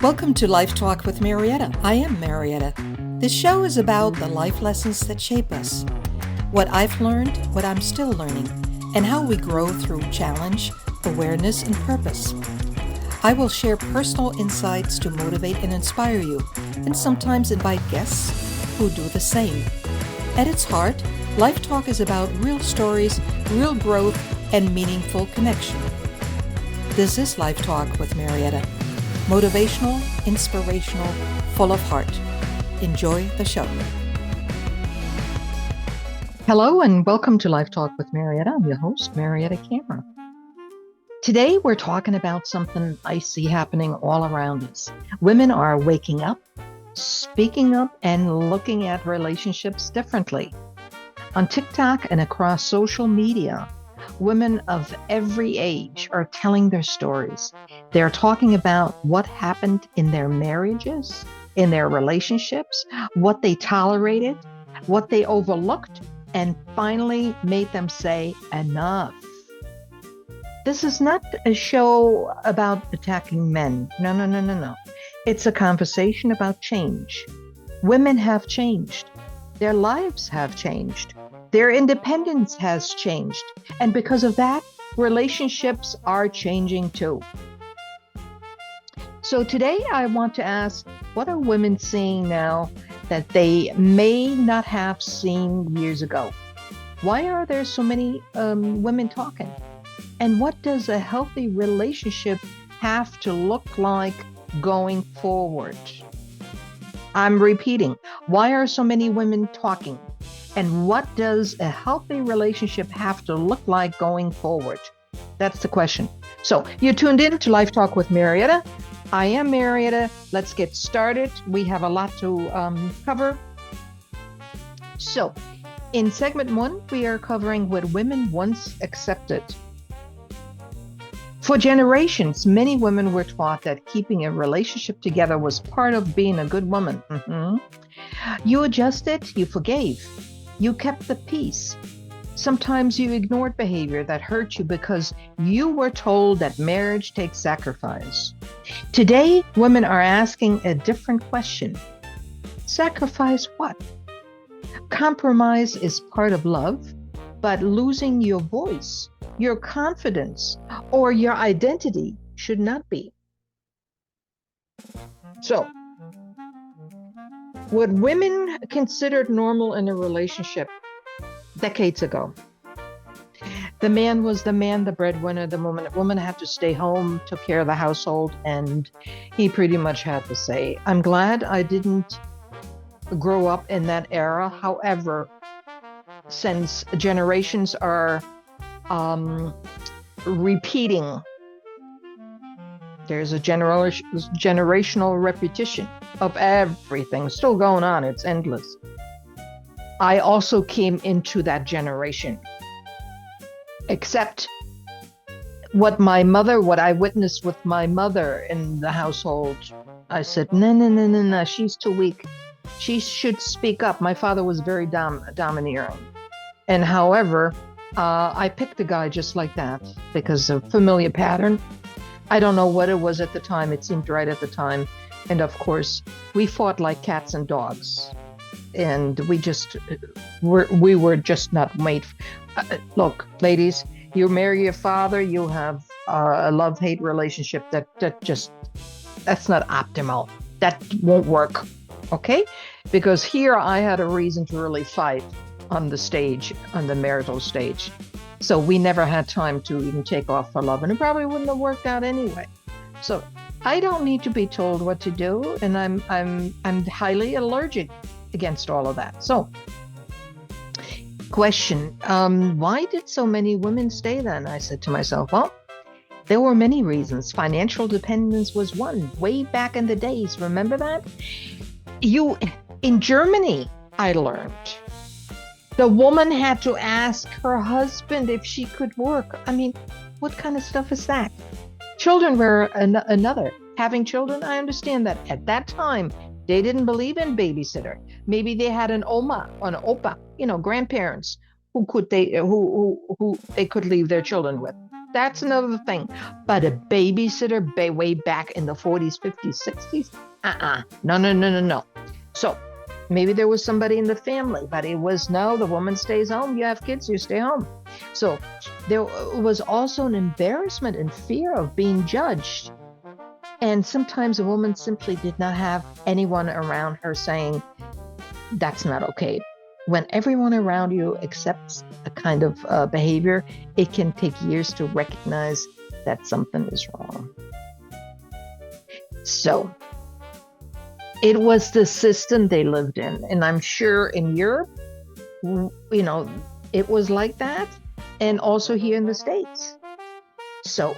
Welcome to LifeTalk with Mariette. I am Mariette. This show is about the life lessons that shape us, what I've learned, what I'm still learning, and how we grow through challenge, awareness, and purpose. I will share personal insights to motivate and inspire you, and sometimes invite guests who do the same. At its heart, LifeTalk is about real stories, real growth, and meaningful connection. This is LifeTalk with Mariette. Motivational, inspirational, full of heart. Enjoy the show. Hello and welcome to LifeTalk with Mariette. I'm your host, Mariette Cameron. Today we're talking about something I see happening all around us. Women are waking up, speaking up, and looking at relationships differently. On TikTok and across social media, women of every age are telling their stories. They're talking about what happened in their marriages, in their relationships, what they tolerated, what they overlooked, and finally made them say enough. This is not a show about attacking men. No. It's a conversation about change. Women have changed. Their lives have changed. Their independence has changed. And because of that, relationships are changing too. So today I want to ask, what are women seeing now that they may not have seen years ago? Why are there so many women talking? And what does a healthy relationship have to look like going forward? I'm repeating, why are so many women talking? And what does a healthy relationship have to look like going forward? That's the question. So you're tuned in to Life Talk with Mariette. I am Mariette. Let's get started. We have a lot to cover. So in segment 1, we are covering what women once accepted. For generations, many women were taught that keeping a relationship together was part of being a good woman. You adjusted, you forgave, you kept the peace. Sometimes you ignored behavior that hurt you because you were told that marriage takes sacrifice. Today, women are asking a different question. Sacrifice what? Compromise is part of love, but losing your voice, your confidence, or your identity should not be. So, what women considered normal in a relationship decades ago. The man was the man, the breadwinner, the woman had to stay home, took care of the household, and he pretty much had to say, I'm glad I didn't grow up in that era. However, since generations are repeating, there's a generational repetition of everything still going on. It's endless. I also came into that generation, except what I witnessed with my mother in the household. I said, no, she's too weak. She should speak up. My father was very domineering. And however, I picked a guy just like that because of familiar pattern. I don't know what it was at the time. It seemed right at the time. And of course, we fought like cats and dogs. And we were just not made. Look, ladies, you marry your father, you have a love-hate relationship that's not optimal. That won't work. Okay? Because here I had a reason to really fight on the marital stage. So we never had time to even take off for love, and it probably wouldn't have worked out anyway. So I don't need to be told what to do, and I'm highly allergic against all of that. So question, why did so many women stay then? I said to myself, well, there were many reasons. Financial dependence was one, way back in the days. Remember that? In Germany, I learned the woman had to ask her husband if she could work. I mean, what kind of stuff is that? Children were another. Having children, I understand that. At that time, they didn't believe in babysitter. Maybe they had an oma or an opa, grandparents who they could leave their children with. That's another thing. But a babysitter way back in the 40s, 50s, 60s, no, no, no, no, no. So maybe there was somebody in the family, but it was no, the woman stays home. You have kids, you stay home. So there was also an embarrassment and fear of being judged. And sometimes a woman simply did not have anyone around her saying, that's not okay. When everyone around you accepts a kind of behavior, it can take years to recognize that something is wrong. So it was the system they lived in. And I'm sure in Europe, it was like that. And also here in the States. So,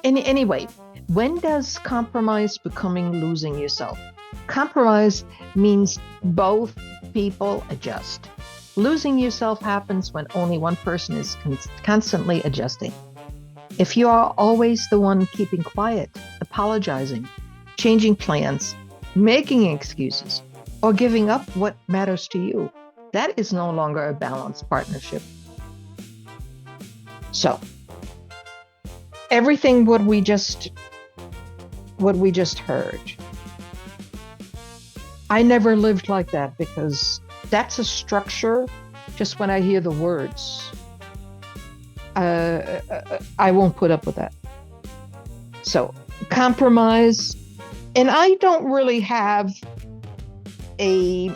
anyway, when does compromise becoming losing yourself? Compromise means both people adjust. Losing yourself happens when only one person is constantly adjusting. If you are always the one keeping quiet, apologizing, changing plans, making excuses, or giving up what matters to you, that is no longer a balanced partnership. So, everything what we just heard, I never lived like that because that's a structure. Just when I hear the words, I won't put up with that. So compromise, and I don't really have a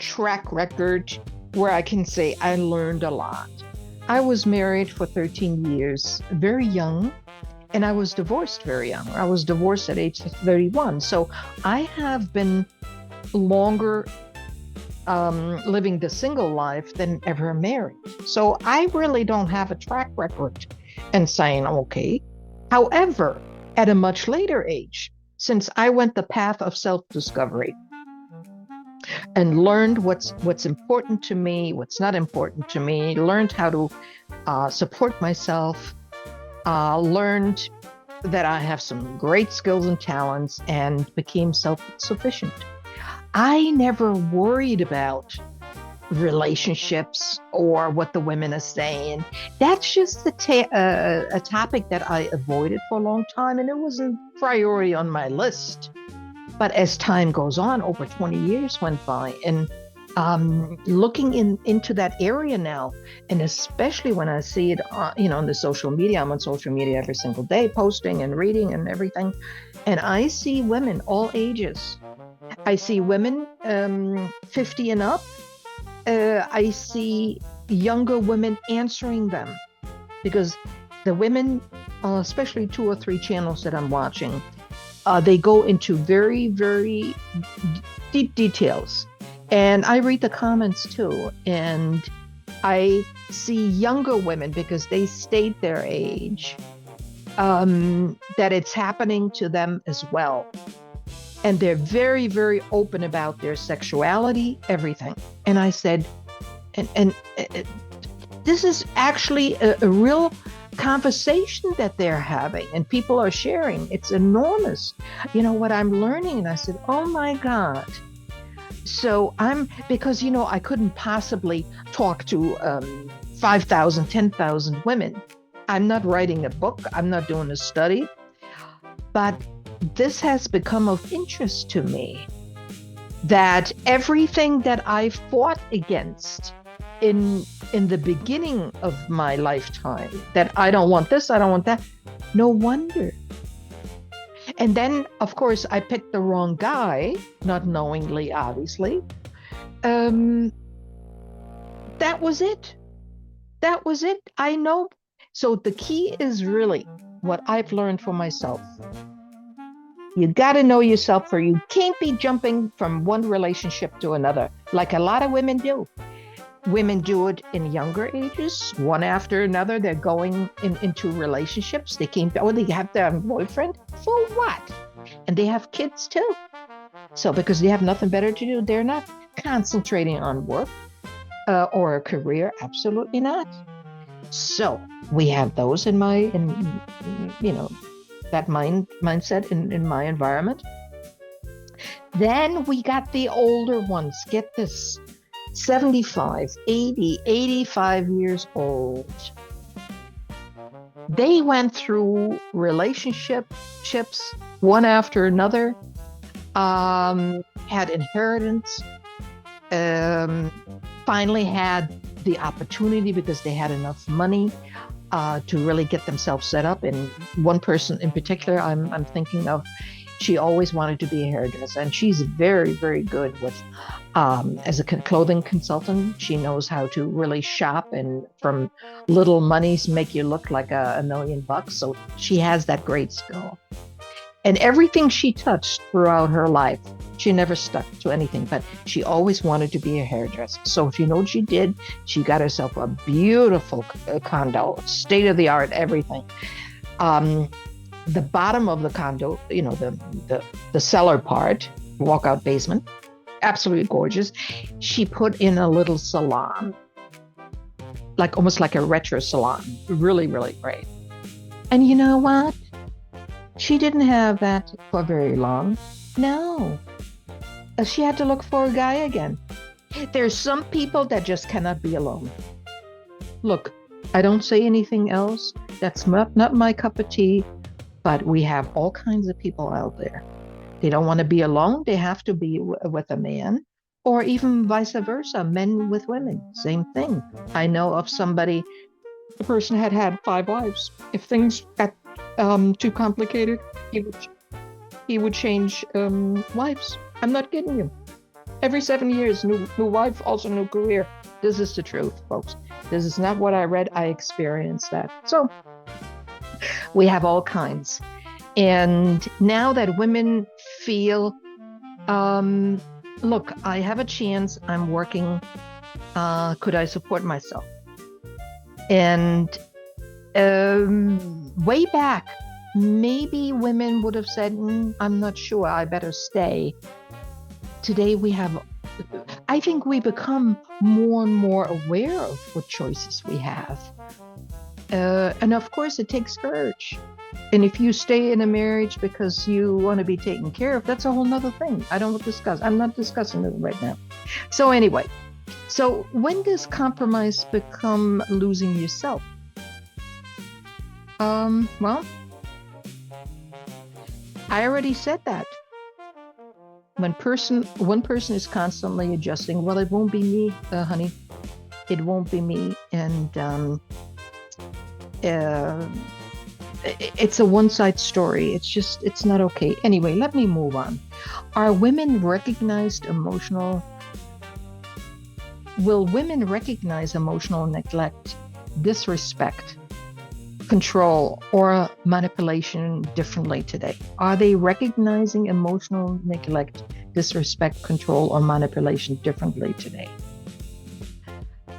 track record where I can say I learned a lot. I was married for 13 years, very young, and I was divorced very young. I was divorced at age 31. So I have been longer living the single life than ever married. So I really don't have a track record and saying, okay. However, at a much later age, since I went the path of self-discovery and learned what's important to me, what's not important to me, learned how to support myself, learned that I have some great skills and talents, and became self-sufficient. I never worried about relationships or what the women are saying. That's just a topic that I avoided for a long time, and it wasn't a priority on my list. But as time goes on, over 20 years went by, and looking into that area now, and especially when I see it, on the social media. I'm on social media every single day, posting and reading and everything, and I see women all ages. I see women 50 and up. I see younger women answering them, because the women, especially 2 or 3 channels that I'm watching, they go into very, very deep details. And I read the comments too. And I see younger women, because they state their age, that it's happening to them as well. And they're very, very open about their sexuality, everything. And I said, and this is actually a real conversation that they're having, and people are sharing. It's enormous, what I'm learning. And I said, oh my God. So because I couldn't possibly talk to 5,000, 10,000 women. I'm not writing a book. I'm not doing a study. But this has become of interest to me, that everything that I fought against in the beginning of my lifetime, that I don't want this, I don't want that, no wonder. And then, of course, I picked the wrong guy, not knowingly, obviously. That was it. That was it. I know. So the key is really what I've learned for myself. You got to know yourself, or you can't be jumping from one relationship to another like a lot of women do. Women do it in younger ages, one after another. They're going into relationships. They have their boyfriend. For what? And they have kids too. So because they have nothing better to do, they're not concentrating on work or a career. Absolutely not. So we have those that mindset in my environment. Then we got the older ones. Get this. 75, 80, 85 years old. They went through relationships, one after another, had inheritance, um, finally had the opportunity because they had enough money to really get themselves set up. And one person in particular, I'm thinking of, she always wanted to be a hairdresser, and she's very, very good with, as a clothing consultant. She knows how to really shop and from little monies make you look like a $1 million. So she has that great skill. And everything she touched throughout her life, she never stuck to anything, but she always wanted to be a hairdresser. So you know what she did? She got herself a beautiful condo, state of the art, everything. Um, the bottom of the condo, the cellar part, walkout basement, absolutely gorgeous. She put in a little salon, like almost like a retro salon, really, really great. And you know what? She didn't have that for very long. No, she had to look for a guy again. There's some people that just cannot be alone. Look, I don't say anything else. That's not my cup of tea, but we have all kinds of people out there. They don't want to be alone. They have to be with a man, or even vice versa, men with women, same thing. I know of somebody, the person had 5 wives. If things got too complicated, he would change wives. I'm not kidding you. Every 7 years, new wife, also new career. This is the truth, folks. This is not what I read. I experienced that. So we have all kinds. And now that women feel, look, I have a chance. I'm working. Could I support myself? And way back, maybe women would have said, I'm not sure, I better stay. Today I think we become more and more aware of what choices we have. And of course, it takes courage. And if you stay in a marriage because you want to be taken care of, that's a whole nother thing. I'm not discussing it right now. So anyway, when does compromise become losing yourself? Well, I already said that. When one person is constantly adjusting, well, it won't be me, honey. It won't be me. And it's a one-side story. It's not okay. Anyway, let me move on. Are women recognized emotional? Will women recognize emotional neglect, disrespect, control, or manipulation differently today? Are they recognizing emotional neglect, disrespect, control, or manipulation differently today?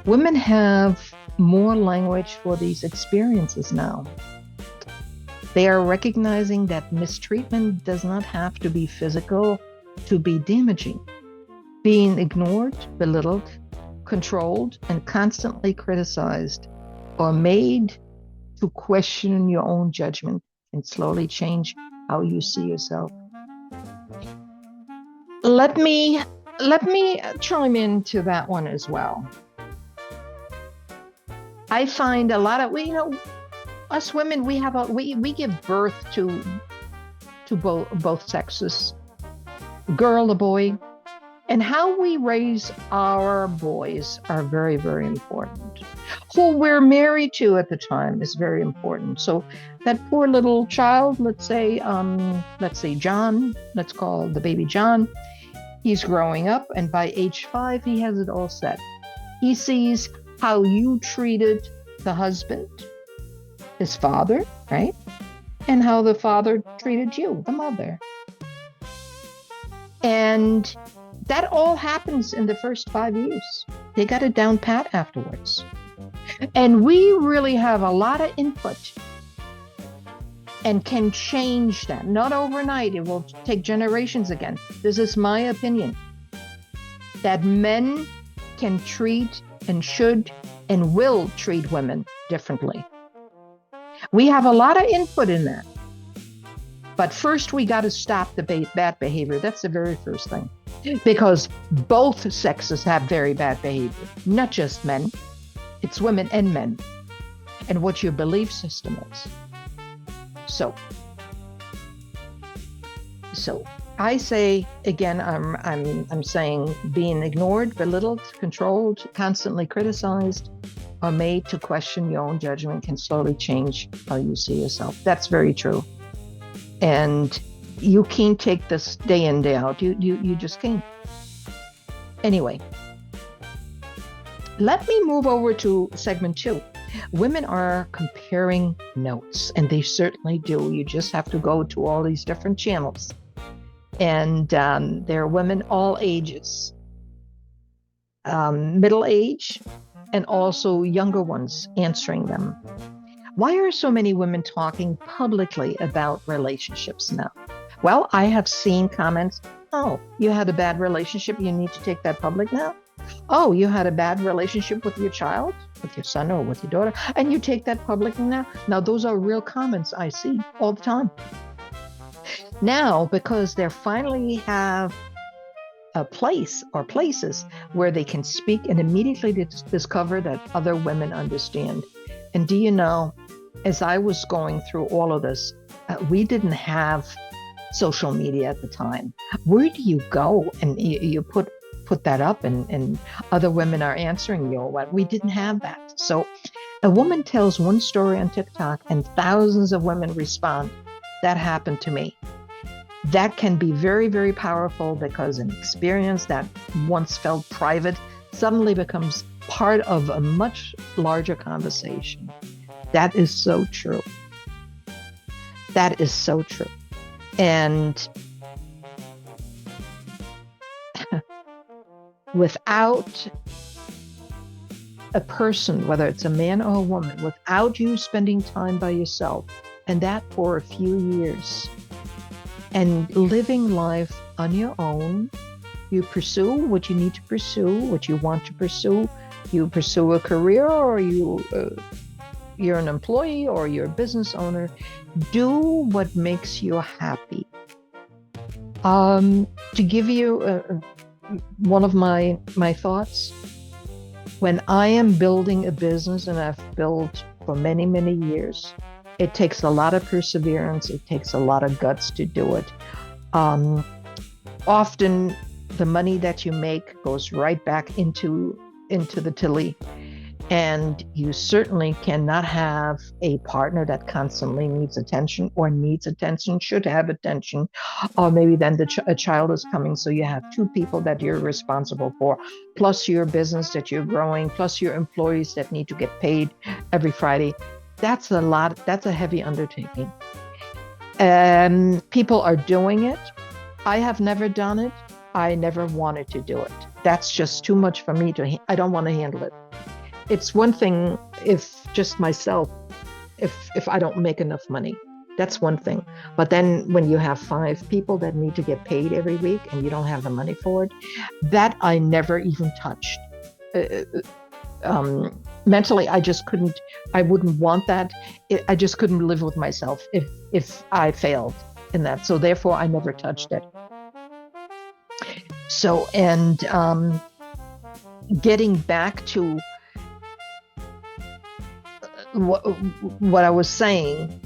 Women have more language for these experiences now. They are recognizing that mistreatment does not have to be physical to be damaging. Being ignored, belittled, controlled, and constantly criticized or made to question your own judgment and slowly change how you see yourself. Let me chime into that one as well. I find a lot of us women, we give birth to both sexes, girl or boy, and how we raise our boys are very, very important. Who we're married to at the time is very important. So that poor little child, let's say John, let's call the baby John, he's growing up, and by age 5, he has it all set. He sees how you treated the husband, his father, right? And how the father treated you, the mother. And that all happens in the first 5 years. They got it down pat afterwards. And we really have a lot of input and can change that. Not overnight. It will take generations again. This is my opinion. That men can treat and should and will treat women differently. We have a lot of input in that. But first, we got to stop the bad behavior. That's the very first thing. Because both sexes have very bad behavior, not just men. It's women and men. and what your belief system is. So I say again, I'm saying being ignored, belittled, controlled, constantly criticized, or made to question your own judgment can slowly change how you see yourself. That's very true. And you can't take this day in, day out. You just can't. Anyway, let me move over to segment 2. Women are comparing notes, and they certainly do. You just have to go to all these different channels. And there are women all ages, middle age, and also younger ones answering them. Why are so many women talking publicly about relationships now? Well, I have seen comments, oh, you had a bad relationship, you need to take that public now? Oh, you had a bad relationship with your child, with your son or with your daughter, and you take that public now? Now, those are real comments I see all the time. Now, because they finally have a place or places where they can speak and immediately discover that other women understand. And do you know, as I was going through all of this, we didn't have social media at the time. Where do you go and you put that up and other women are answering you or what? We didn't have that. So a woman tells one story on TikTok and thousands of women respond. That happened to me. That can be very, very powerful because an experience that once felt private suddenly becomes part of a much larger conversation. That is so true. That is so true. And without a person, whether it's a man or a woman, without you spending time by yourself, and that for a few years, and living life on your own, you pursue what you need to pursue, what you want to pursue. You pursue a career, or you're an employee, or you're a business owner. Do what makes you happy. To give you one of my thoughts, when I am building a business, and I've built for many, many years, it takes a lot of perseverance. It takes a lot of guts to do it. Often the money that you make goes right back into the tilly. And you certainly cannot have a partner that constantly needs attention, should have attention, or maybe then a child is coming. So you have two people that you're responsible for, plus your business that you're growing, plus your employees that need to get paid every Friday. That's a lot. That's a heavy undertaking. People are doing it. I have never done it. I never wanted to do it. That's just too much for me I don't want to handle it. It's one thing if just myself, if I don't make enough money, that's one thing. But then when you have 5 people that need to get paid every week and you don't have the money for it, that I never even touched. Mentally, I just couldn't, I wouldn't want that. I just couldn't live with myself if I failed in that. So therefore, I never touched it. So, and getting back to what I was saying,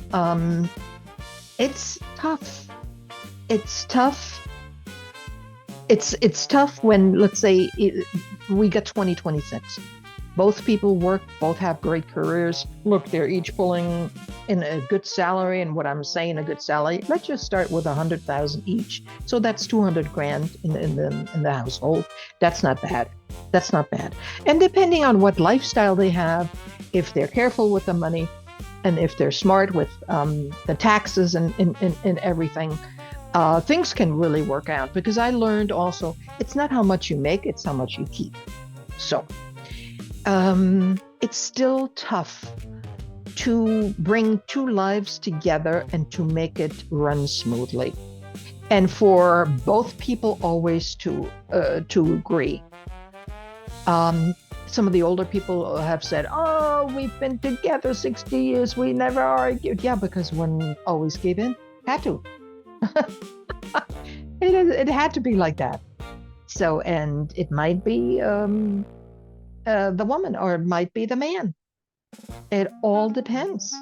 it's tough. It's tough. It's tough when, let's say, we get 2026. Both people work, both have great careers. Look, they're each pulling in a good salary, and what I'm saying, a good salary. Let's just start with 100,000 each. So that's 200 grand in the household. That's not bad. That's not bad. And depending on what lifestyle they have, if they're careful with the money, and if they're smart with the taxes and everything, things can really work out. Because I learned also, it's not how much you make, it's how much you keep. So it's still tough to bring 2 lives together and to make it run smoothly, and for both people always to agree. Some of the older people have said, "Oh, we've been together 60 years, we never argued." Yeah, because one always gave in. Had to. It had to be like that. So, and it might be the woman, or it might be the man. It all depends.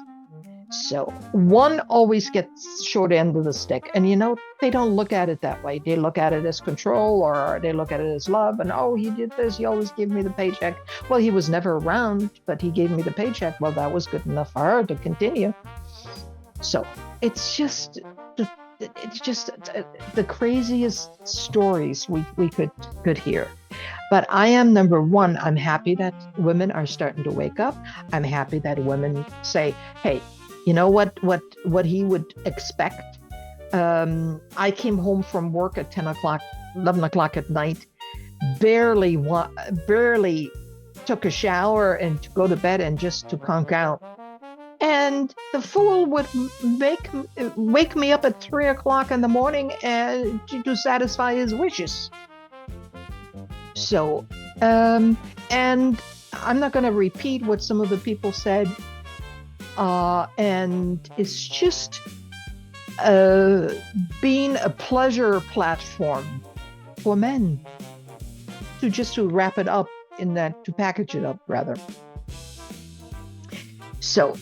So one always gets short end of the stick. And they don't look at it that way. They look at it as control, or they look at it as love. And oh, he did this. He always gave me the paycheck. Well, he was never around, but he gave me the paycheck. Well, that was good enough for her to continue. So it's just the craziest stories we could hear. But I am, number one, I'm happy that women are starting to wake up. I'm happy that women say, hey, you know what he would expect. I came home from work at 10 o'clock, 11 o'clock at night, barely took a shower and to go to bed and just to conk out. And the fool would wake me up at 3 o'clock in the morning and to satisfy his wishes. So, and I'm not going to repeat what some of the people said. And it's just being a pleasure platform for men. To wrap it up to package it up rather. So,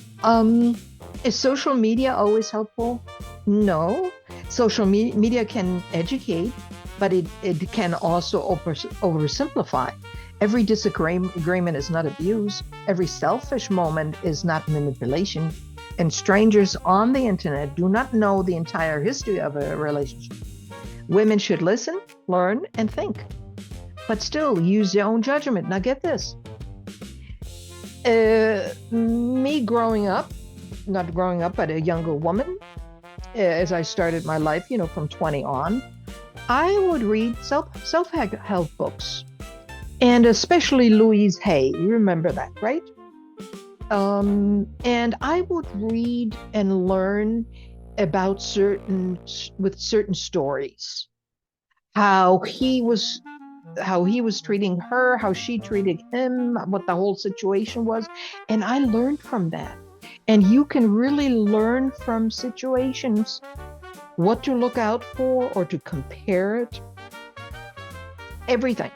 is social media always helpful? No. Social media can educate, but it can also oversimplify. Every disagreement is not abuse. Every selfish moment is not manipulation. And strangers on the internet do not know the entire history of a relationship. Women should listen, learn, and think, but still use their own judgment. Now get this. Me growing up, not growing up, but a younger woman, as I started my life, from 20 on, I would read self-help books, and especially Louise Hay. You remember that, right? And I would read and learn about certain stories, how he was treating her, how she treated him, what the whole situation was. And I learned from that. And you can really learn from situations what to look out for or to compare it. Everything.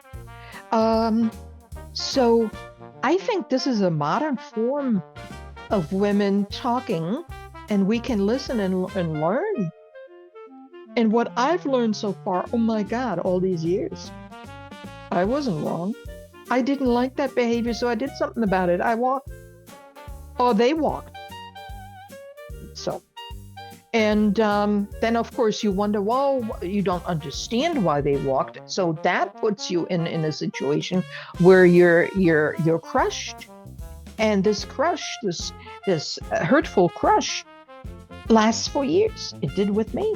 So I think this is a modern form of women talking, and we can listen and learn. And what I've learned so far, oh my God, all these years, I wasn't wrong. I didn't like that behavior, so I did something about it. I walked, or they walked. So, and then of course you wonder, well, you don't understand why they walked. So that puts you in a situation where you're crushed, and this crush, this hurtful crush, lasts for years. It did with me.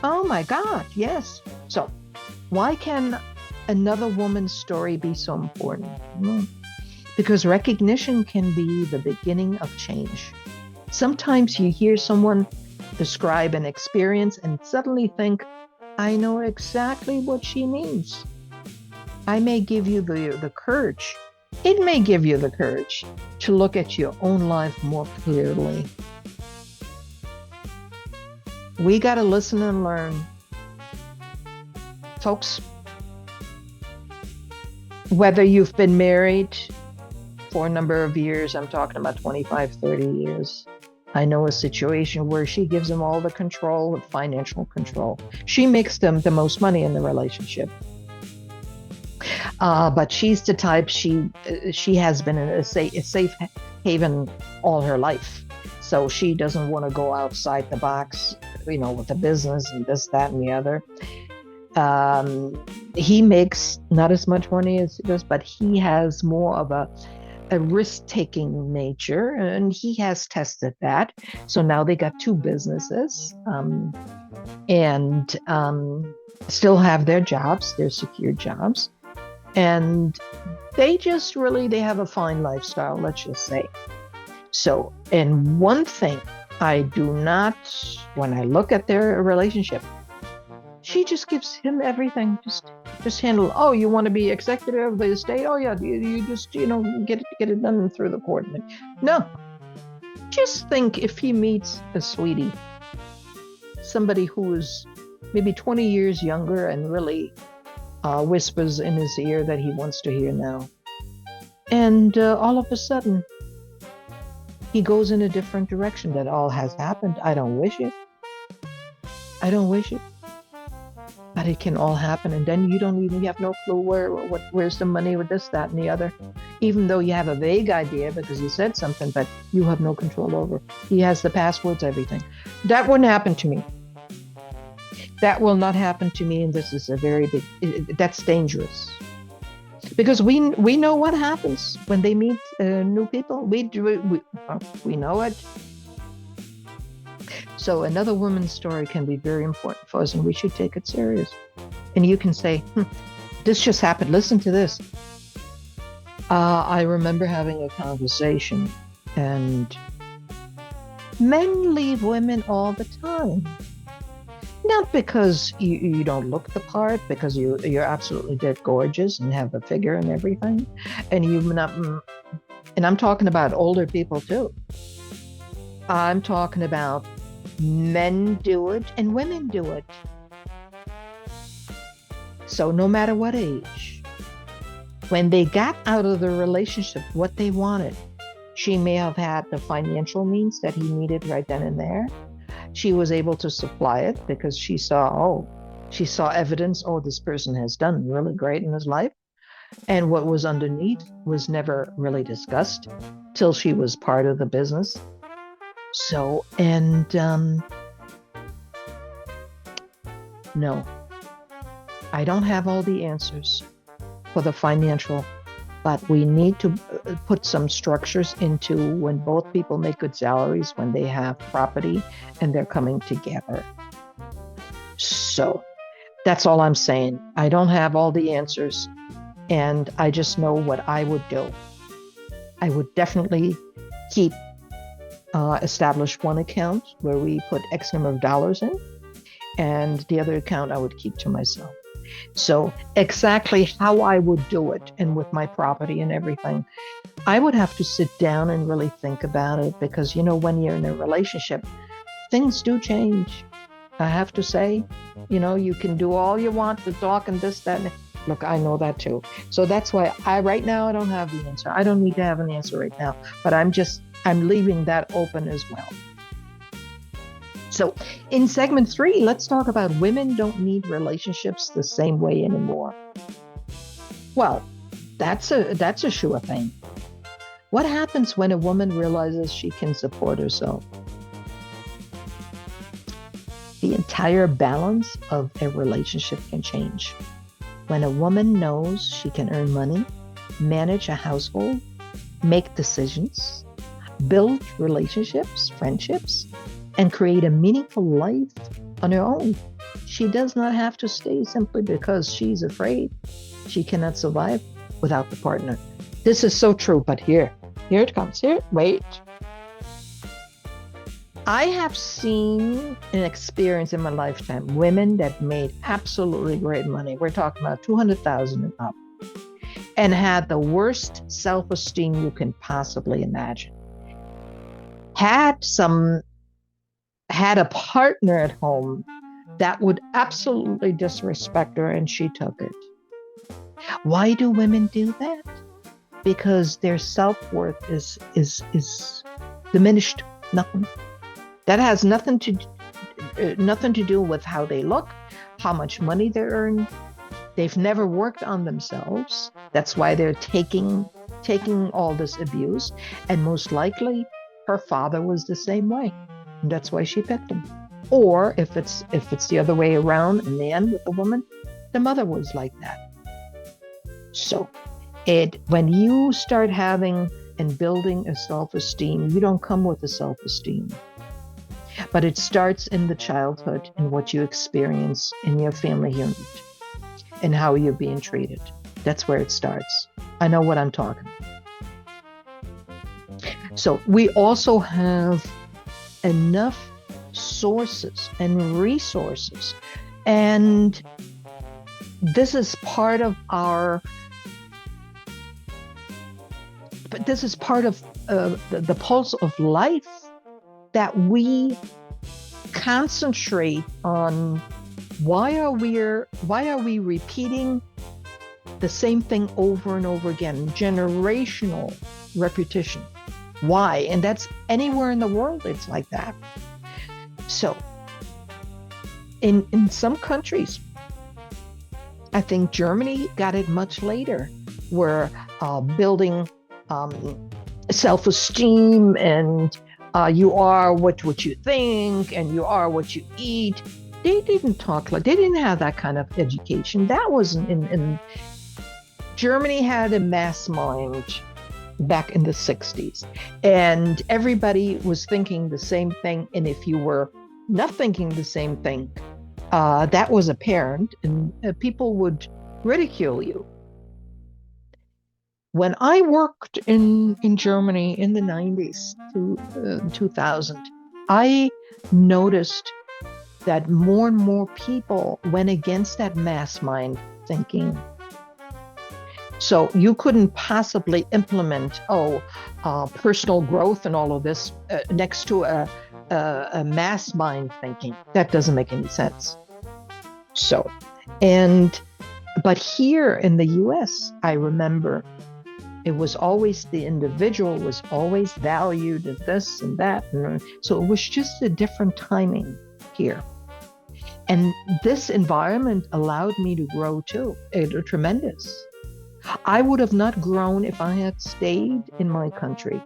Oh my God, yes. So, why can another woman's story be so important? Because recognition can be the beginning of change. Sometimes you hear someone describe an experience and suddenly think, I know exactly what she means. I may give you the courage. It may give you the courage to look at your own life more clearly. We got to listen and learn. Folks, whether you've been married for a number of years, I'm talking about 25, 30 years, I know a situation where she gives him all the control, the financial control. She makes them the most money in the relationship. But she's the type, she has been in a safe haven all her life. So she doesn't want to go outside the box, with the business and this, that, and the other. He makes not as much money as he does, but he has more of a risk-taking nature, and he has tested that. So now they got two businesses, and still have their jobs, their secure jobs, and they have a fine lifestyle, let's just say. So, and one thing I do not, when I look at their relationship, she just gives him everything. Just handle. Oh, you want to be executive of the estate? Oh yeah, you just get it done through the court. No, just think if he meets a sweetie, somebody who is maybe 20 years younger and really whispers in his ear that he wants to hear now, and all of a sudden he goes in a different direction. That all has happened. I don't wish it. I don't wish it. But it can all happen, and then you have no clue where's the money with this, that, and the other. Even though you have a vague idea because you said something, but you have no control over. He has the passwords, everything. That wouldn't happen to me. That will not happen to me, and this is a very big. That's dangerous because we know what happens when they meet new people. We know it. So another woman's story can be very important for us, and we should take it serious. And you can say, this just happened. Listen to this. I remember having a conversation, and men leave women all the time. Not because you don't look the part, because you're absolutely dead gorgeous and have a figure and everything. And and I'm talking about older people too. I'm talking about men do it and women do it. So no matter what age, when they got out of the relationship what they wanted, she may have had the financial means that he needed right then and there. She was able to supply it because she saw evidence, this person has done really great in his life. And what was underneath was never really discussed till she was part of the business. So, no, I don't have all the answers for the financial, but we need to put some structures into when both people make good salaries, when they have property and they're coming together. So that's all I'm saying. I don't have all the answers, and I just know what I would do. I would definitely establish one account where we put X number of dollars in, and the other account I would keep to myself. So exactly how I would do it, and with my property and everything, I would have to sit down and really think about it, because when you're in a relationship, things do change. I have to say, you can do all you want to talk and this, that, and look, I know that too. So that's why right now I don't have the answer. I don't need to have an answer right now, but I'm leaving that open as well. So in segment 3, let's talk about women don't need relationships the same way anymore. Well, that's a sure thing. What happens when a woman realizes she can support herself? The entire balance of a relationship can change. When a woman knows she can earn money, manage a household, make decisions, build relationships, friendships, and create a meaningful life on her own. She does not have to stay simply because she's afraid she cannot survive without the partner. This is so true, but here it comes. Wait. I have seen and experienced in my lifetime women that made absolutely great money. We're talking about $200,000 and up, and had the worst self-esteem you can possibly imagine. Had a partner at home that would absolutely disrespect her, and she took it. Why do women do that? Because their self-worth is diminished. Nothing. That has nothing to do with how they look, how much money they earn. They've never worked on themselves. That's why they're taking all this abuse. And most likely, her father was the same way. And that's why she picked him. Or if it's the other way around in the end with the woman, the mother was like that. So when you start having and building a self-esteem, you don't come with a self-esteem. But it starts in the childhood and what you experience in your family unit and how you're being treated. That's where it starts. I know what I'm talking about. So we also have enough sources and resources, and this is part of the pulse of life, that we concentrate on. Why are we repeating the same thing over and over again? Generational repetition. Why? And that's anywhere in the world, it's like that. So in some countries, I think Germany got it much later, where building self-esteem and you are what you think and you are what you eat. They didn't talk like, they didn't have that kind of education. That wasn't in Germany had a mass mind back in the 60s, and everybody was thinking the same thing. And if you were not thinking the same thing, that was apparent, and people would ridicule you. When I worked in Germany in the 90s to 2000, I noticed that more and more people went against that mass mind thinking. So you couldn't possibly implement personal growth and all of this next to a mass mind thinking. That doesn't make any sense. So, but here in the US, I remember it was always the individual was always valued at this and that. And so it was just a different timing here. And this environment allowed me to grow too. Tremendous. I would have not grown if I had stayed in my country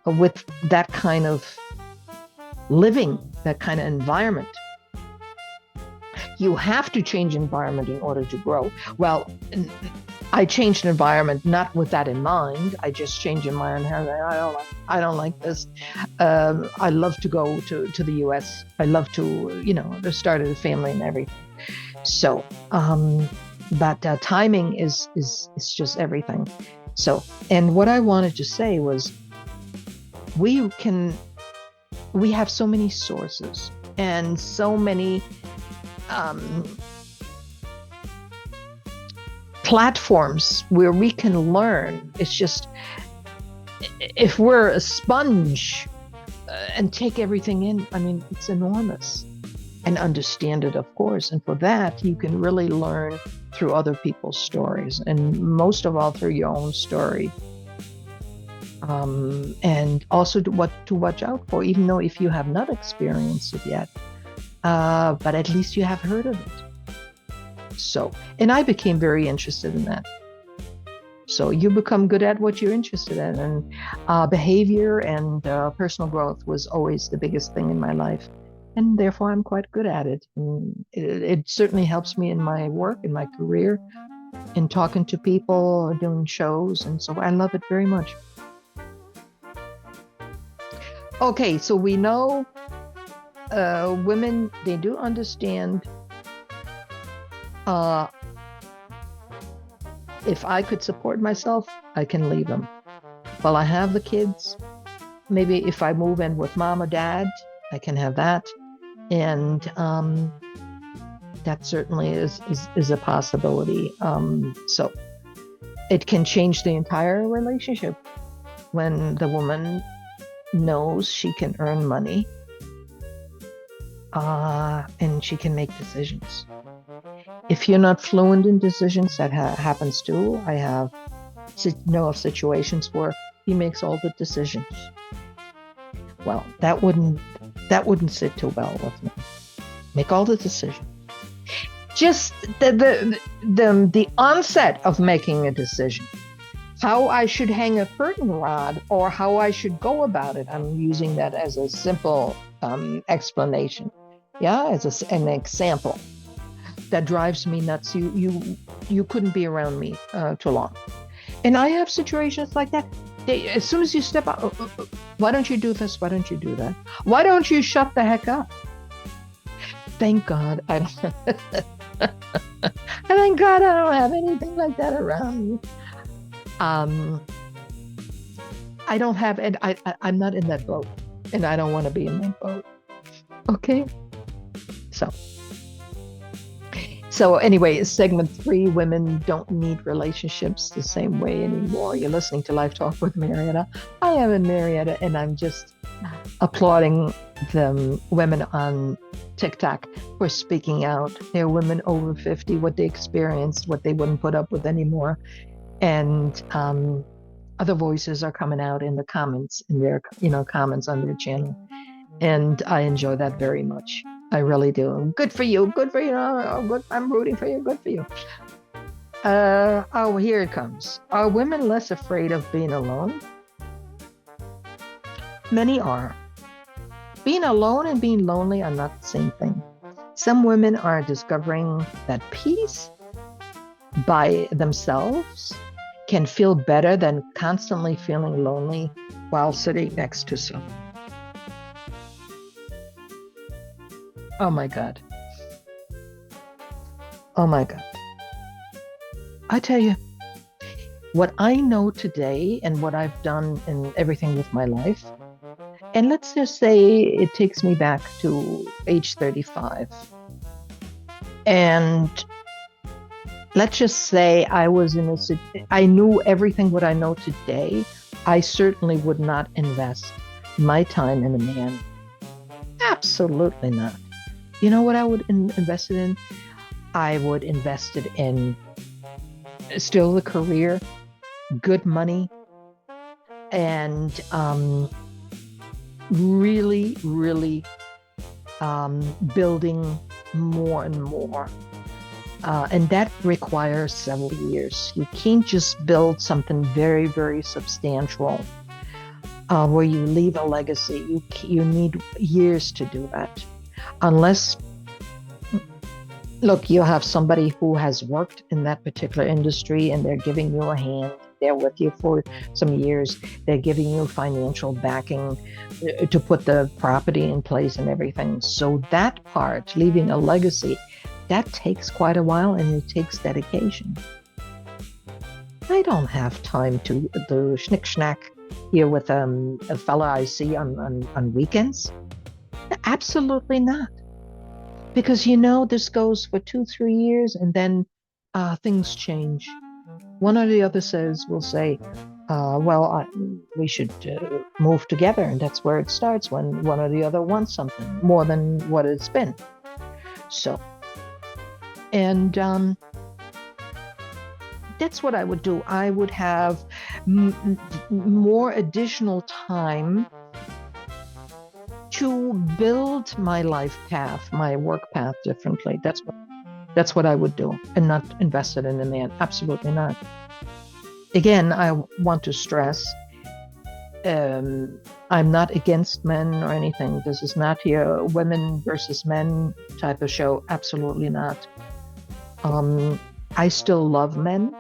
with that kind of living, that kind of environment. You have to change environment in order to grow. Well, I changed environment not with that in mind. I just changed environment. I don't like this. I love to go to the U.S. I love to, to start a family and everything. So, but timing is just everything. So, and what I wanted to say was, we have so many sources and so many platforms where we can learn. It's just, if we're a sponge and take everything in, I mean, it's enormous. And understand it, of course. And for that, you can really learn through other people's stories, and most of all through your own story. And also what to watch out for, even though if you have not experienced it yet, but at least you have heard of it. So, and I became very interested in that. So you become good at what you're interested in, and behavior and personal growth was always the biggest thing in my life. And therefore, I'm quite good at it. And it certainly helps me in my work, in my career, in talking to people, doing shows. And so I love it very much. Okay, so we know women, they do understand if I could support myself, I can leave them. While I have the kids, maybe if I move in with mom or dad, I can have that. And that certainly is a possibility. So it can change the entire relationship when the woman knows she can earn money and she can make decisions. If you're not fluent in decisions, that happens too. I know of situations where he makes all the decisions. Well, that wouldn't sit too well with me. Make all the decisions. Just the onset of making a decision, how I should hang a curtain rod or how I should go about it. I'm using that as a simple explanation. Yeah, as an example. That drives me nuts. You couldn't be around me too long. And I have situations like that. As soon as you step out, why don't you do this? Why don't you do that? Why don't you shut the heck up? Thank God I don't. Thank God I don't have anything like that around me. I don't have, and I'm not in that boat, and I don't want to be in that boat. Okay. So anyway, segment 3, women don't need relationships the same way anymore. You're listening to LifeTalk with Mariette. I am Mariette, and I'm just applauding the women on TikTok for speaking out. They're women over 50, what they experienced, what they wouldn't put up with anymore. And other voices are coming out in the comments, in their, comments on their channel. And I enjoy that very much. I really do. Good for you. Good for you. I'm rooting for you. Good for you. Oh, here it comes. Are women less afraid of being alone? Many are. Being alone and being lonely are not the same thing. Some women are discovering that peace by themselves can feel better than constantly feeling lonely while sitting next to someone. Oh my God. Oh my God. I tell you, what I know today and what I've done in everything with my life, and let's just say it takes me back to age 35. And let's just say I knew everything what I know today. I certainly would not invest my time in a man. Absolutely not. You know what I would invest it in? I would invest it in still the career, good money, and really, really building more and more. And that requires several years. You can't just build something very, very substantial where you leave a legacy. You need years to do that. Unless, look, you have somebody who has worked in that particular industry and they're giving you a hand. They're with you for some years. They're giving you financial backing to put the property in place and everything. So that part, leaving a legacy, that takes quite a while and it takes dedication. I don't have time to do schnick-schnack here with a fella I see on weekends. Absolutely not. Because, this goes for 2-3 years and then things change. One or the other will say, we should move together. And that's where it starts, when one or the other wants something more than what it's been. So, and that's what I would do. I would have more additional time to build my life path, my work path differently. That's what I would do, and not invest it in a man. Absolutely not. Again, I want to stress, I'm not against men or anything. This is not here women versus men type of show. Absolutely not. I still love men,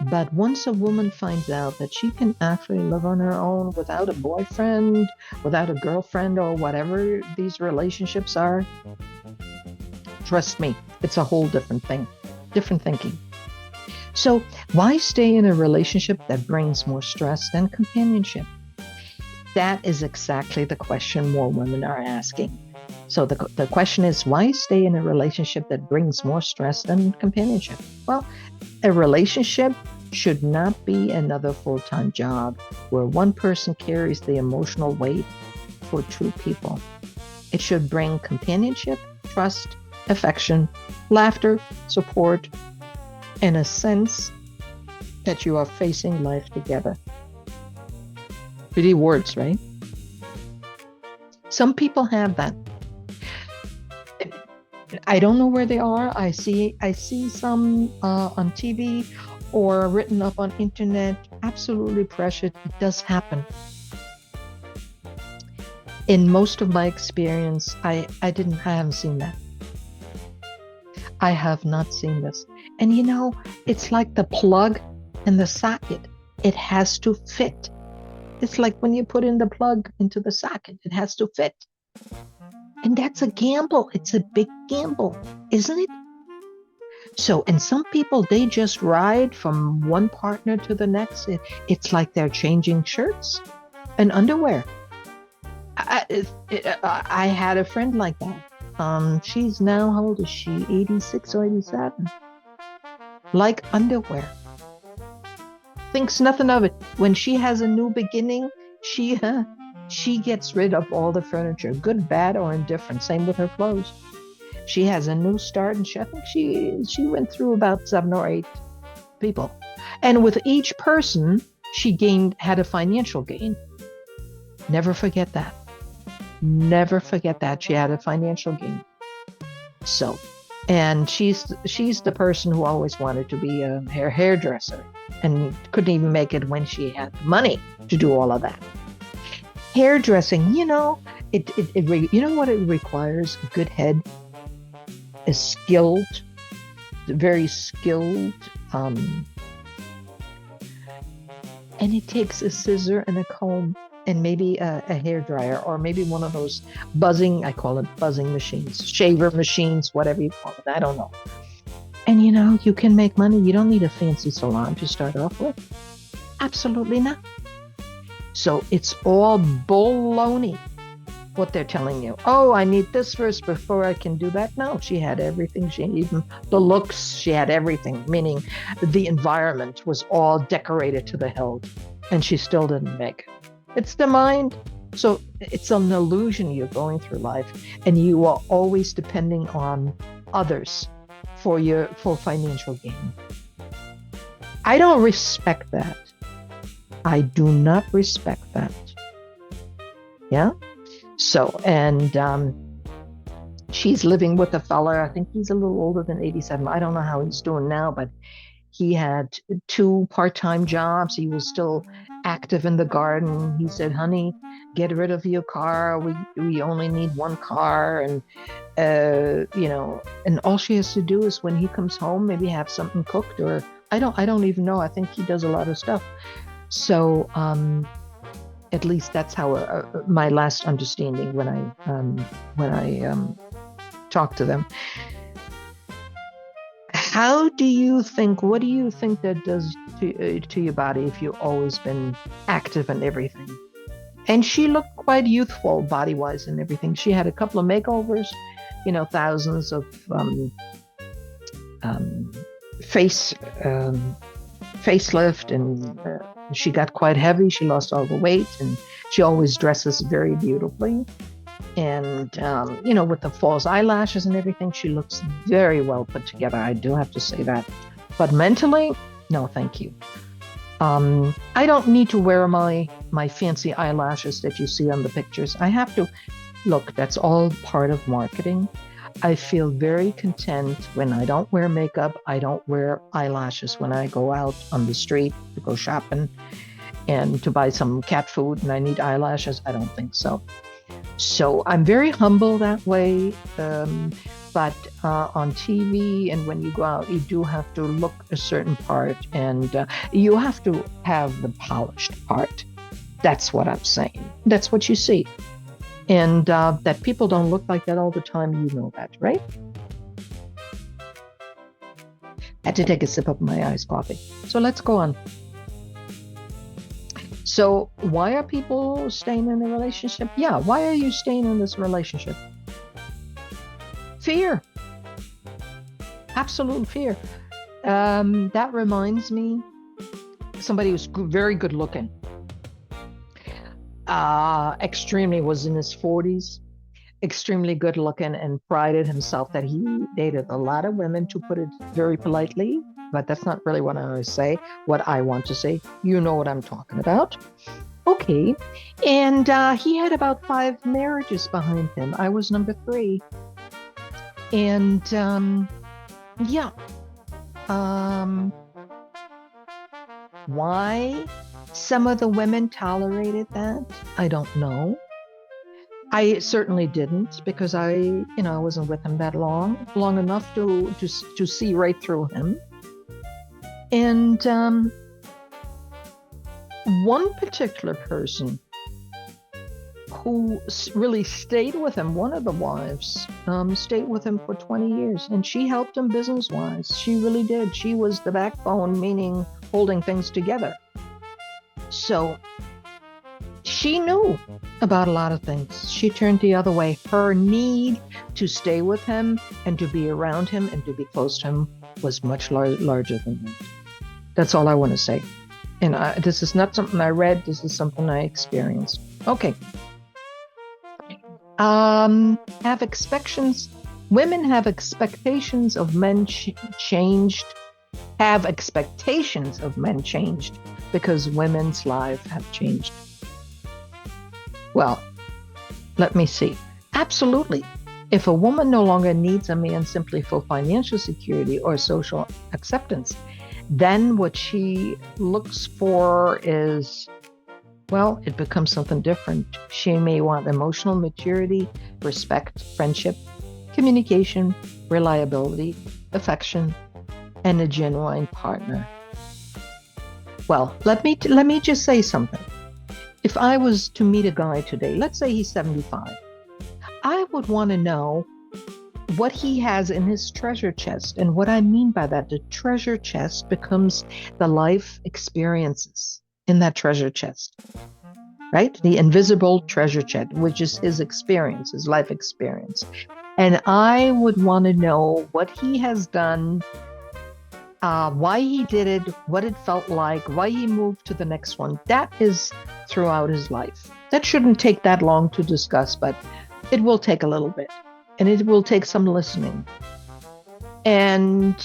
but once a woman finds out that she can actually live on her own without a boyfriend, without a girlfriend, or whatever these relationships are, trust me, it's a whole different thing, different thinking. So why stay in a relationship that brings more stress than companionship? That is exactly the question more women are asking. So the question is, why stay in a relationship that brings more stress than companionship? Well, a relationship should not be another full-time job where one person carries the emotional weight for two people. It should bring companionship, trust, affection, laughter, support, and a sense that you are facing life together. Pretty words, right? Some people have that. I don't know where they are. I see some on TV or written up on internet. Absolutely precious. It does happen. In most of my experience, I haven't seen that. I have not seen this. And it's like the plug and the socket. It has to fit. It's like when you put in the plug into the socket, it has to fit. And that's a gamble. It's a big gamble, isn't it? So, and some people, they just ride from one partner to the next. It's like they're changing shirts and underwear. I had a friend like that. She's now, how old is she? 86 or 87. Like underwear. Thinks nothing of it. When she has a new beginning, she gets rid of all the furniture, good, bad, or indifferent. Same with her clothes. She has a new start, and I think she went through about 7 or 8 people. And with each person, she had a financial gain. Never forget that. Never forget that she had a financial gain. So, and she's the person who always wanted to be a hairdresser and couldn't even make it when she had money to do all of that. Hairdressing, you know what it requires? A good head, a skilled, very skilled, and it takes a scissor and a comb and maybe a hair dryer, or maybe one of those I call it buzzing machines, shaver machines, whatever you call it, I don't know. And you can make money. You don't need a fancy salon to start off with. Absolutely not. So it's all baloney what they're telling you. Oh, I need this first before I can do that. No, she had everything. Even the looks, she had everything, meaning the environment was all decorated to the hilt, and she still didn't make it. It's the mind. So it's an illusion. You're going through life, and you are always depending on others for financial gain. I don't respect that. I do not respect that. Yeah. So, and she's living with a fella. I think he's a little older than 87. I don't know how he's doing now, but he had 2 part-time jobs. He was still active in the garden. He said, honey, get rid of your car. We only need 1 car. And, and all she has to do is when he comes home, maybe have something cooked, or I don't even know. I think he does a lot of stuff. So, at least that's how my last understanding when I talked to them. What do you think that does to your body if you've always been active and everything? And she looked quite youthful body-wise and everything. She had a couple of makeovers, thousands of facelift, and she got quite heavy. She lost all the weight, and she always dresses very beautifully. And, with the false eyelashes and everything, she looks very well put together. I do have to say that. But mentally, no, thank you. I don't need to wear my fancy eyelashes that you see on the pictures. I have to look. That's all part of marketing. I feel very content when I don't wear makeup. I don't wear eyelashes when I go out on the street to go shopping and to buy some cat food and I need eyelashes. I don't think so. So I'm very humble that way. But on TV and when you go out, you do have to look a certain part, and you have to have the polished part. That's what I'm saying. That's what you see. And that people don't look like that all the time, you know that, right? I had to take a sip of my iced coffee. So let's go on. So why are people staying in a relationship? Yeah, why are you staying in this relationship? Fear. Absolute fear. That reminds me, somebody who's very good looking. Extremely, was in his 40s, extremely good looking, and prided himself that he dated a lot of women, to put it very politely, but that's not really what I want to say. What I want to say, you know what I'm talking about. Okay. And he had about 5 marriages behind him. I was number 3. And yeah. Why some of the women tolerated that, I don't know. I certainly didn't, because I wasn't with him that long enough to see right through him. And one particular person who really stayed with him, one of the wives, stayed with him for 20 years, and she helped him business-wise. She really did. She was the backbone, meaning holding things together. So she knew about a lot of things. She turned the other way. Her need to stay with him and to be around him and to be close to him was much larger than that. That's all I want to say. And this is not something I read. This is something I experienced. Okay. Have expectations. Women have expectations of men changed. Have expectations of men changed because women's lives have changed. Well, let me see. Absolutely. If a woman no longer needs a man simply for financial security or social acceptance, then what she looks for is, well, it becomes something different. She may want emotional maturity, respect, friendship, communication, reliability, affection, and a genuine partner. Well, let me just say something. If I was to meet a guy today, let's say he's 75, I would want to know what he has in his treasure chest. And what I mean by that, the treasure chest becomes the life experiences in that treasure chest, right? The invisible treasure chest, which is his experience, his life experience. And I would want to know what he has done, why he did it, what it felt like, why he moved to the next one. That is throughout his life. That shouldn't take that long to discuss, but it will take a little bit, and it will take some listening. And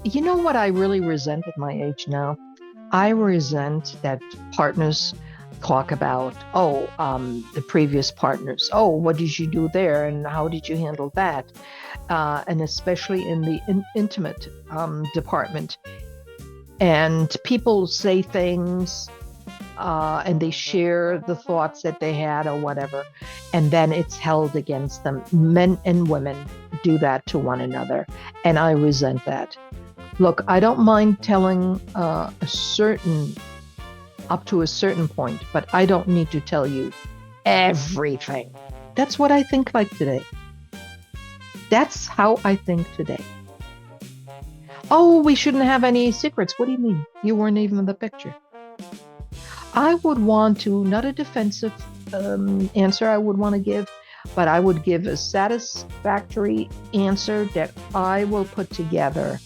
you know what I really resent at my age now? I resent that partners talk about, the previous partners. Oh, what did you do there? And how did you handle that? And especially in the intimate department. And people say things and they share the thoughts that they had or whatever. And then it's held against them. Men and women do that to one another. And I resent that. Look, I don't mind telling up to a certain point, but I don't need to tell you everything. That's what I think like today. That's how I think today. Oh, we shouldn't have any secrets. What do you mean? You weren't even in the picture. I would want to, not a defensive answer I would want to give, but I would give a satisfactory answer that I will put together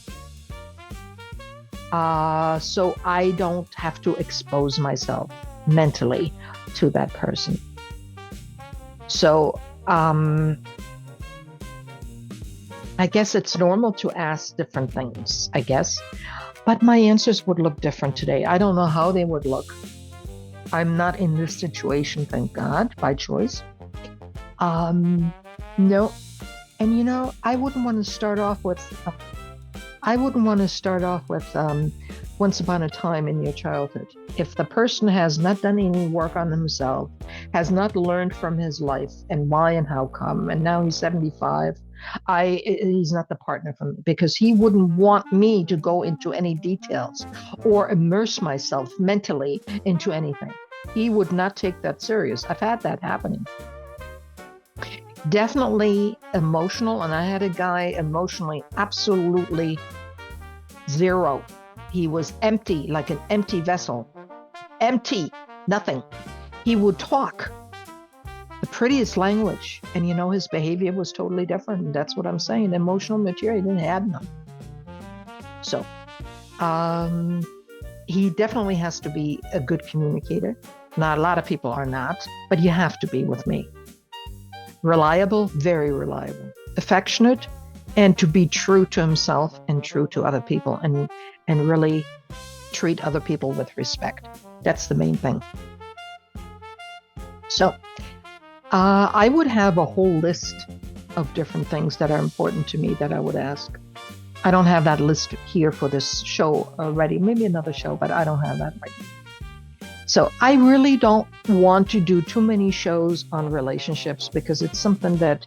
so I don't have to expose myself mentally to that person. So I guess it's normal to ask different things, I guess, but my answers would look different today. I don't know how they would look. I'm not in this situation, thank God, by choice. No. And I wouldn't want to start off with once upon a time in your childhood. If the person has not done any work on himself, has not learned from his life and why and how come, and now he's 75, he's not the partner for me, because he wouldn't want me to go into any details or immerse myself mentally into anything. He would not take that serious. I've had that happening. Definitely emotional, and I had a guy emotionally absolutely zero. He was empty, like an empty vessel. Empty, nothing. He would talk the prettiest language, and his behavior was totally different. That's what I'm saying. Emotional maturity, didn't have none. So he definitely has to be a good communicator. Not a lot of people are not, but you have to be with me. Reliable, very reliable. Affectionate, and to be true to himself and true to other people, and really treat other people with respect. That's the main thing. So I would have a whole list of different things that are important to me that I would ask. I don't have that list here for this show already. Maybe another show, but I don't have that right now. So I really don't want to do too many shows on relationships because it's something that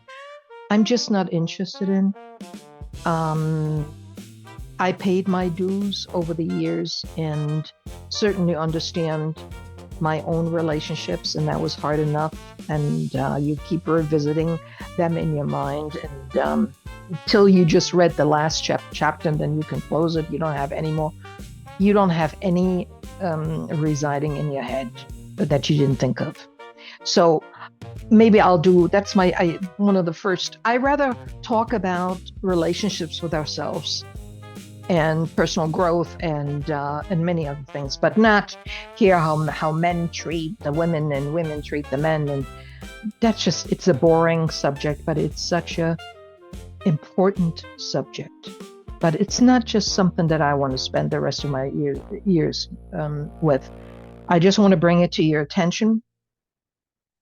I'm just not interested in. I paid my dues over the years and certainly understand my own relationships, and that was hard enough. And you keep revisiting them in your mind, and until you just read the last chapter, and then you can close it. You don't have any more. You don't have any residing in your head that you didn't think of. So maybe I'll do, that's one of the first. I rather talk about relationships with ourselves and personal growth and many other things, but not hear how men treat the women and women treat the men. And that's just, it's a boring subject, but it's such a important subject. but it's not just something that I want to spend the rest of my years with. I just want to bring it to your attention,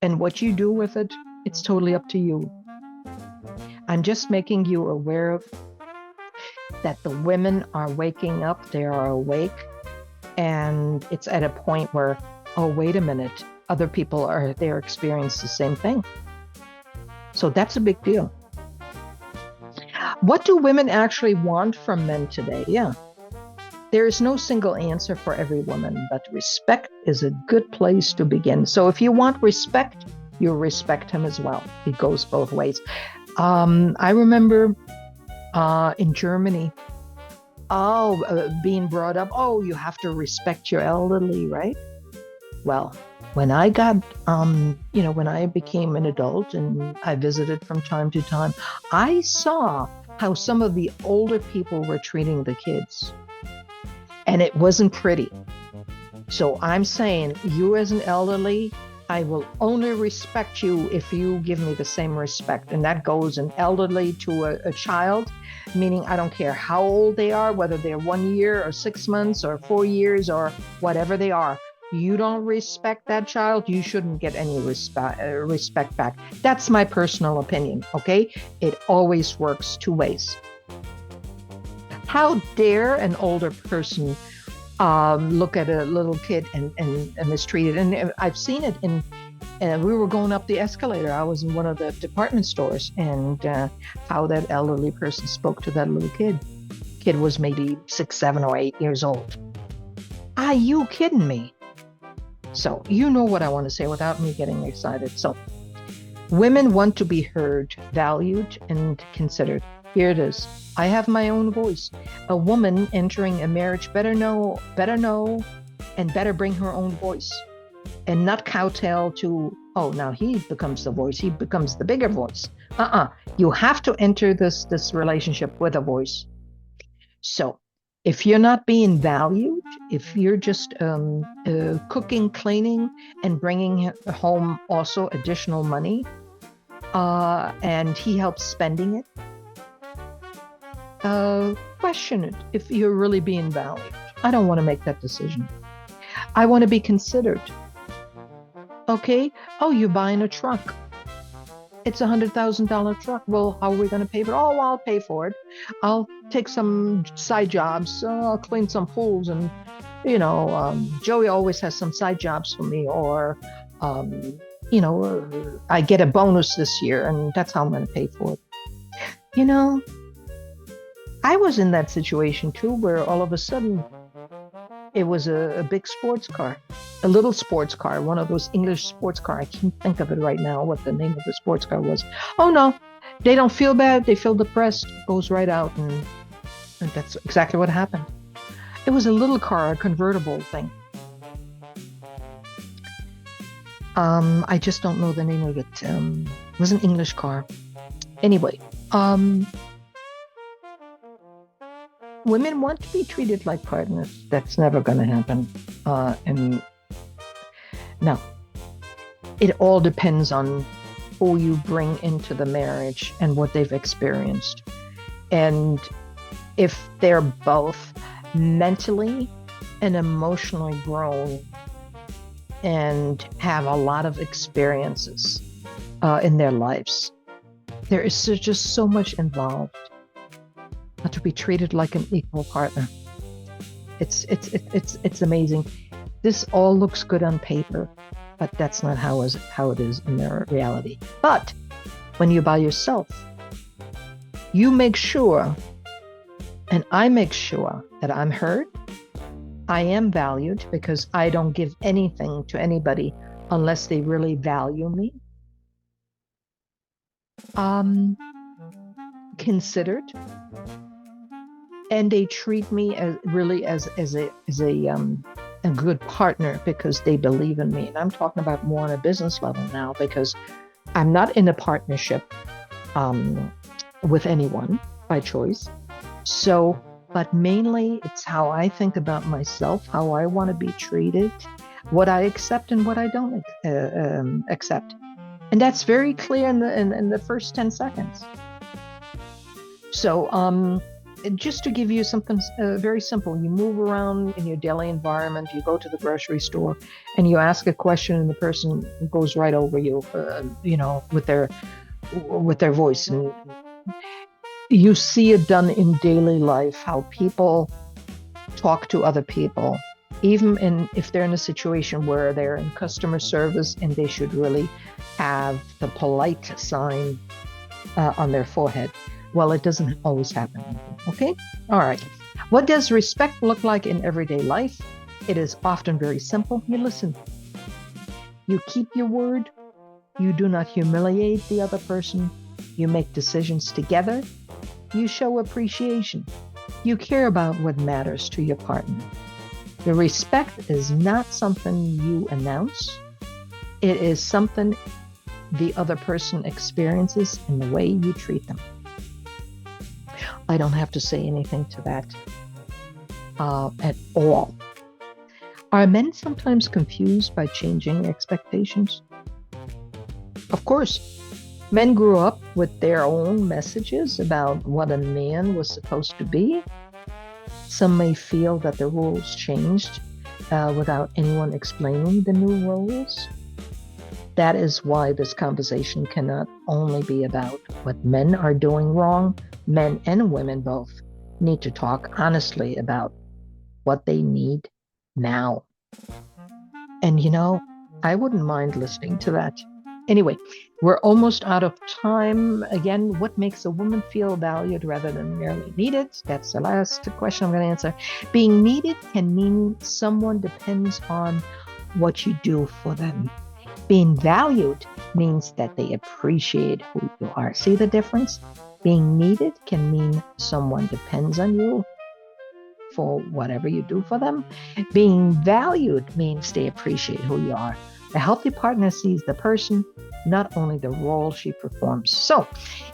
and what you do with it, it's totally up to you. I'm just making you aware of that the women are waking up, they are awake, and it's at a point where, oh, wait a minute, other people are there experiencing the same thing. So that's a big deal. What do women actually want from men today? Yeah. There is no single answer for every woman, but respect is a good place to begin. So if you want respect, you respect him as well. It goes both ways. I remember in Germany, being brought up, you have to respect your elderly, right? Well, when I got, when I became an adult and I visited from time to time, I saw how some of the older people were treating the kids. And it wasn't pretty. So I'm saying, you as an elderly, I will only respect you if you give me the same respect. And that goes an elderly to a child, meaning I don't care how old they are, whether they're 1 year or 6 months or 4 years or whatever they are. You don't respect that child, you shouldn't get any respect back. That's my personal opinion, okay? It always works two ways. How dare an older person look at a little kid and mistreat it? And I've seen it and we were going up the escalator. I was in one of the department stores, and how that elderly person spoke to that little kid. Kid was maybe 6, 7, or 8 years old. Are you kidding me? So you know what I want to say without me getting excited. So women want to be heard, valued, and considered. Here it is. I have my own voice. A woman entering a marriage better know, and better bring her own voice, and not kowtow to, now he becomes the voice. He becomes the bigger voice. You have to enter this relationship with a voice. So if you're not being valued, if you're just cooking, cleaning, and bringing home also additional money, and he helps spending it, question it if you're really being valued. I don't want to make that decision. I want to be considered. Okay? You're buying a truck. It's $100,000 truck. Well, how are we going to pay for it? I'll pay for it. I'll take some side jobs. I'll clean some pools, and Joey always has some side jobs for me, or I get a bonus this year, and that's how I'm going to pay for it. I was in that situation too, where all of a sudden it was a big sports car, a little sports car, one of those English sports car. I can't think of it right now, what the name of the sports car was. Oh no, they don't feel bad. They feel depressed. Goes right out. And that's exactly what happened. It was a little car, a convertible thing. I just don't know the name of it. It was an English car. Anyway, women want to be treated like partners. That's never going to happen. And no, it all depends on who you bring into the marriage and what they've experienced. And if they're both mentally and emotionally grown and have a lot of experiences in their lives, there is just so much involved. To be treated like an equal partner. It's amazing. This all looks good on paper, but that's not how it is in their reality. But when you're by yourself, you make sure, and I make sure, that I'm heard, I am valued, because I don't give anything to anybody unless they really value me. Considered. And they treat me as a good partner because they believe in me. And I'm talking about more on a business level now, because I'm not in a partnership with anyone by choice. So, but mainly it's how I think about myself, how I want to be treated, what I accept and what I don't accept. And that's very clear in the first 10 seconds. So, just to give you something very simple, you move around in your daily environment, you go to the grocery store and you ask a question and the person goes right over you, with their voice. And you see it done in daily life, how people talk to other people, even if they're in a situation where they're in customer service and they should really have the polite sign on their forehead. Well, it doesn't always happen. Okay? All right. What does respect look like in everyday life? It is often very simple. You listen. You keep your word. You do not humiliate the other person. You make decisions together. You show appreciation. You care about what matters to your partner. The respect is not something you announce. It is something the other person experiences in the way you treat them. I don't have to say anything to that at all. Are men sometimes confused by changing expectations? Of course. Men grew up with their own messages about what a man was supposed to be. Some may feel that the rules changed without anyone explaining the new rules. That is why this conversation cannot only be about what men are doing wrong. Men and women both need to talk honestly about what they need now. And I wouldn't mind listening to that. Anyway, we're almost out of time. Again, what makes a woman feel valued rather than merely needed? That's the last question I'm going to answer. Being needed can mean someone depends on what you do for them. Being valued means that they appreciate who you are. See the difference? Being needed can mean someone depends on you for whatever you do for them. Being valued means they appreciate who you are. A healthy partner sees the person, not only the role she performs. So,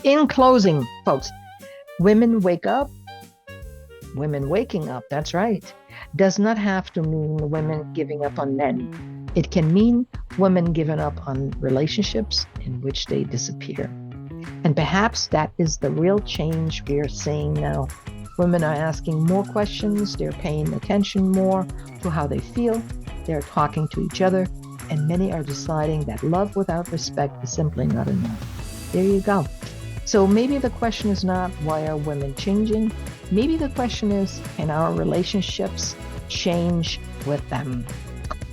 in closing, folks, women wake up. Women waking up, that's right, does not have to mean women giving up on men. It can mean women giving up on relationships in which they disappear. And perhaps that is the real change we are seeing now. Women are asking more questions. They're paying attention more to how they feel. They're talking to each other. And many are deciding that love without respect is simply not enough. There you go. So maybe the question is not, why are women changing? Maybe the question is, can our relationships change with them?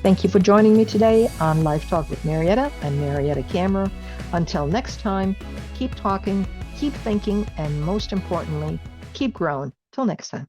Thank you for joining me today on LifeTalk with Mariette. I'm Mariette Camera. Until next time, keep talking, keep thinking, and most importantly, keep growing. Till next time.